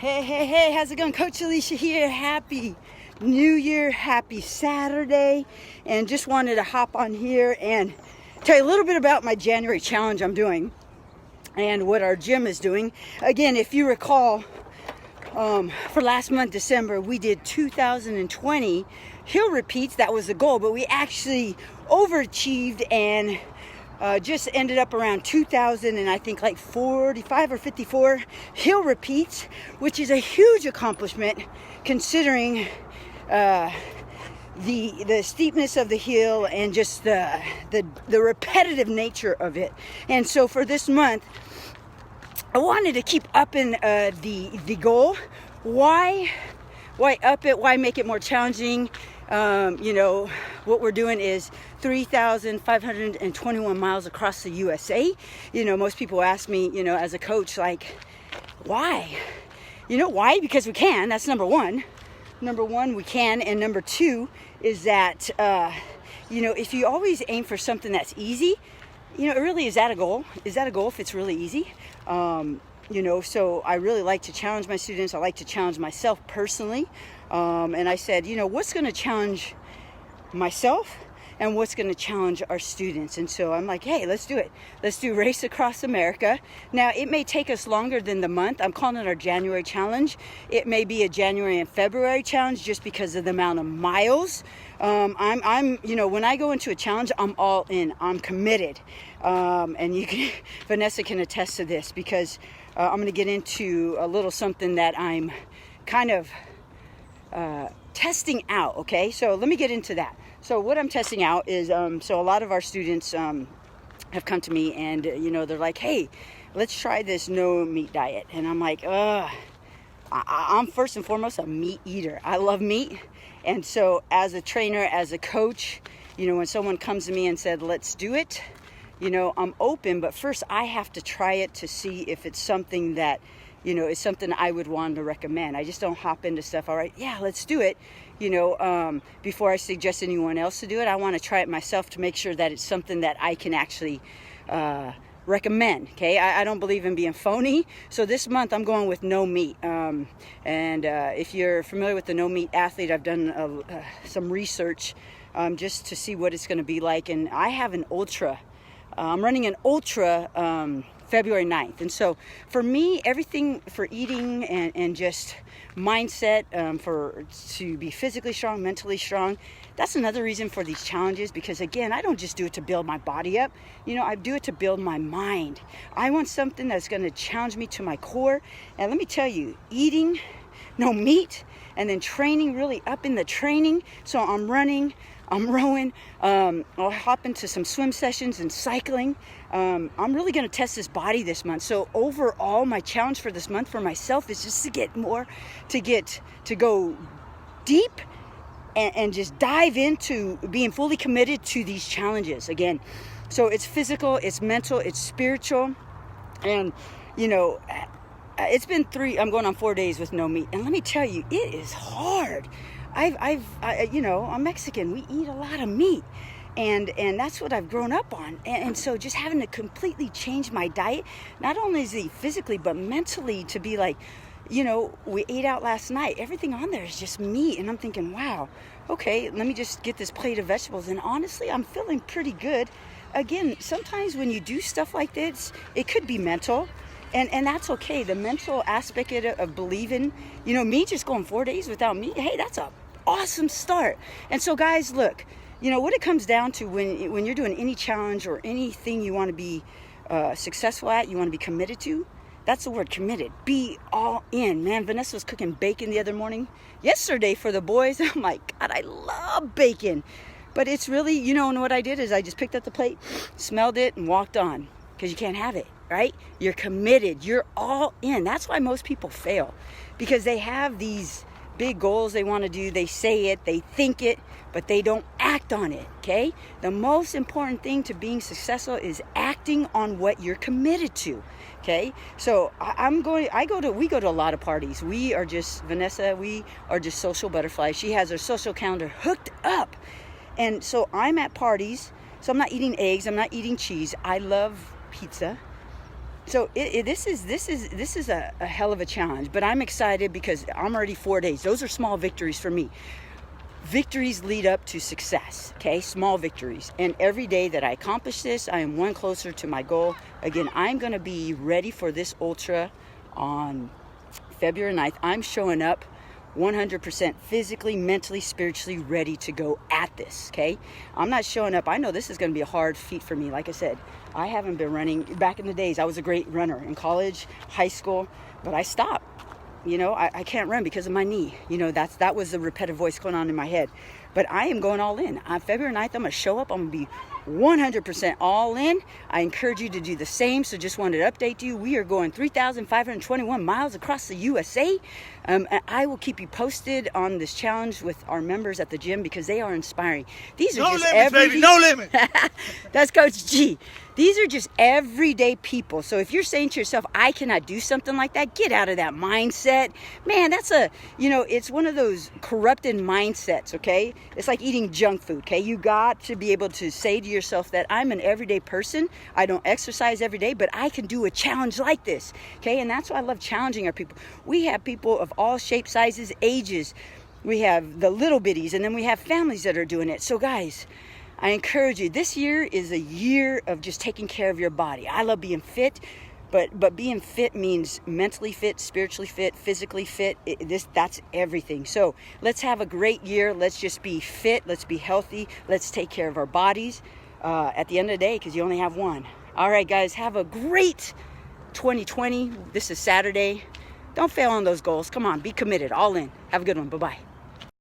Hey, how's it going? Coach Alisha here. Happy New Year, happy Saturday. And just wanted to hop on here and tell you a little bit about my January challenge I'm doing and what our gym is doing. Again, if you recall, for last month, December, we did 2020 hill repeats. That was the goal, but we actually overachieved and just ended up around 2,000 and I think like 45 or 54 hill repeats, which is a huge accomplishment considering the steepness of the hill and just the repetitive nature of it. And so for this month, I wanted to keep upping the goal. Why up it? Why make it more challenging? What we're doing is 3,521 miles across the USA. Most people ask me, as a coach, like, why? Why? Because we can. That's number one. Number one, we can. And number two is that, if you always aim for something that's easy, really, is that a goal? Is that a goal if it's really easy? So I really like to challenge my students. I like to challenge myself personally. And I said, what's going to challenge myself and what's going to challenge our students? And so I'm like, hey, let's do it. Let's do Race Across America. Now, it may take us longer than the month. I'm calling it our January challenge. It may be a January and February challenge just because of the amount of miles. When I go into a challenge, I'm all in. I'm committed. And Vanessa can attest to this because I'm going to get into a little something that I'm kind of testing out. Okay, so let me get into that. So what I'm testing out is, so a lot of our students have come to me and, they're like, hey, let's try this no meat diet. And I'm like, I'm first and foremost a meat eater. I love meat. And so as a trainer, as a coach, when someone comes to me and said, let's do it, I'm open, but first I have to try it to see if it's something that, is something I would want to recommend. I just don't hop into stuff. All right, yeah, let's do it. Before I suggest anyone else to do it, I want to try it myself to make sure that it's something that I can actually recommend. Okay, I don't believe in being phony. So this month I'm going with no meat. If you're familiar with the no meat athlete, I've done some research just to see what it's going to be like. And I have an ultra. I'm running an ultra February 9th. And so for me, everything for eating and just mindset, to be physically strong, mentally strong, that's another reason for these challenges, because again, I don't just do it to build my body up. I do it to build my mind. I want something that's going to challenge me to my core. And let me tell you, eating no meat and then training, really up in the training. So I'm running, I'm rowing, I'll hop into some swim sessions and cycling. I'm really going to test this body this month. So overall, my challenge for this month for myself is just to go deep and just dive into being fully committed to these challenges again. So it's physical, it's mental, it's spiritual. And, it's been I'm going on 4 days with no meat. And let me tell you, it is hard. I'm Mexican. We eat a lot of meat, and that's what I've grown up on. And so just having to completely change my diet, not only is it physically but mentally, to be like, we ate out last night. Everything on there is just meat, and I'm thinking, wow, okay, let me just get this plate of vegetables. And honestly, I'm feeling pretty good. Again, sometimes when you do stuff like this, it could be mental. And that's okay. The mental aspect of believing, me just going 4 days without meat, hey, that's a awesome start. And so guys, look, what it comes down to when you're doing any challenge or anything you want to be successful at, you want to be committed to, that's the word, committed. Be all in, man. Vanessa was cooking bacon yesterday for the boys. Oh my God, I love bacon. But it's really, and what I did is I just picked up the plate, smelled it, and walked on, because you can't have it. Right? You're committed. You're all in. That's why most people fail, because they have these big goals they want to do. They say it, they think it, but they don't act on it. Okay? The most important thing to being successful is acting on what you're committed to. Okay? So we go to a lot of parties. Vanessa, we are just social butterflies. She has her social calendar hooked up. And so I'm at parties. So I'm not eating eggs. I'm not eating cheese. I love pizza. So this is a hell of a challenge, but I'm excited because I'm already 4 days. Those are small victories for me. Victories lead up to success, okay? Small victories. And every day that I accomplish this, I am one closer to my goal. Again, I'm going to be ready for this ultra on February 9th. I'm showing up 100% physically, mentally, spiritually ready to go at this, okay? I'm not showing up. I know this is going to be a hard feat for me. Like I said, I haven't been running. Back in the days, I was a great runner in college, high school, but I stopped. You know, I can't run because of my knee. You know, that was the repetitive voice going on in my head. But I am going all in. On February 9th, I'm going to show up. I'm going to be 100% all in. I encourage you to do the same. So just wanted to update you. We are going 3,521 miles across the USA. And I will keep you posted on this challenge with our members at the gym because they are inspiring. These are no just limits, baby. No limits. That's Coach G. These are just everyday people. So if you're saying to yourself, I cannot do something like that, get out of that mindset. Man, that's it's one of those corrupted mindsets, okay? It's like eating junk food, okay? You got to be able to say to yourself that I'm an everyday person. I don't exercise every day, but I can do a challenge like this, okay? And that's why I love challenging our people. We have people of all shapes, sizes, ages. We have the little bitties, and then we have families that are doing it. So guys, I encourage you, this year is a year of just taking care of your body. I love being fit, but being fit means mentally fit, spiritually fit, physically fit. That's everything. So let's have a great year. Let's just be fit. Let's be healthy. Let's take care of our bodies at the end of the day because you only have one. All right, guys, have a great 2020. This is Saturday. Don't fail on those goals. Come on, be committed, all in. Have a good one. Bye-bye.